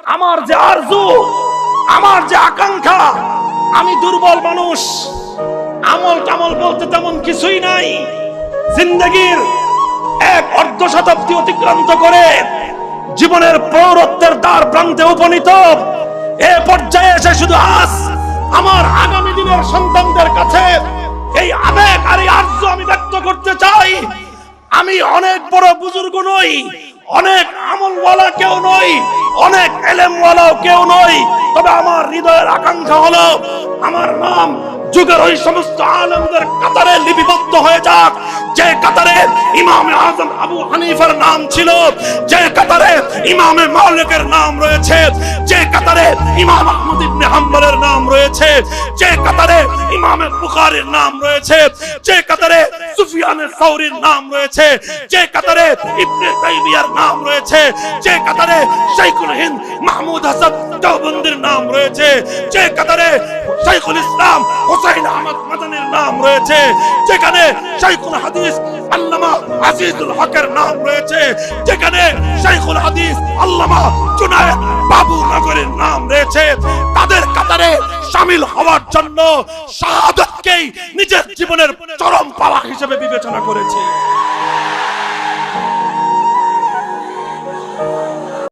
আমার যে আরজু, আমার যে আকাঙ্ক্ষা, আমি দুর্বল মানুষ, আমল টামল বলতে তেমন কিছুই নাই। জিন্দেগির এক অর্ধ শতাব্দী অতিক্রান্ত করে জীবনের প্রৌঢ়ত্বের দ্বার প্রান্তে উপনীত এ পর্যায়ে এসে শুধু আজ আমার আগামী দিনের সন্তানদের কাছে এই আবেগ আর এই আরজু আমি ব্যক্ত করতে চাই। আমি অনেক বড় বুজুর্গ নই, অনেক আমলওয়ালা কেউ নই, অনেক এলেমওয়ালাও কেউ নই, তবে আমার হৃদয়ের আকাঙ্ক্ষা হলো আমার নাম যুগের ওই সমস্ত আলেমদের কাতারে লিপিবদ্ধ হয়ে যাক, যে কাতারে ইমামে আজম আবু হানিফার নাম ছিল, যে কাতারে ইমামে মালিকের নাম রয়েছে, যে কাতারে ইমাম আহমদ ইবনে হাম্বলের নাম রয়েছে, যে কাতারে ইমামে বুখারীর নাম রয়েছে, যে কাতারে সুফিয়ানে সাউরীর নাম রয়েছে, যে কাতারে ইবনে তাইমিয়ার নাম রয়েছে, যে কাতারে শাইখুল হিন্দ মাহমুদ হাসান দেওবন্দির নাম রয়েছে, যে কাতারে শাইখুল ইসলাম হুসাইন আহমদ মাদানির নাম রয়েছে, যেখানে শাইখুল হাদিস আল্লামা আজিজুল হকের নাম রয়েছে, যেখানে শাইখুল হাদিস আল্লামা জুনায়েদ বাবু নগরের নাম রয়েছে, তাদের কাতারে শামিল হওয়ার জন্য শাহাদাতকেই নিজের জীবনের চরম পাওয়া হিসেবে বিবেচনা করেছে।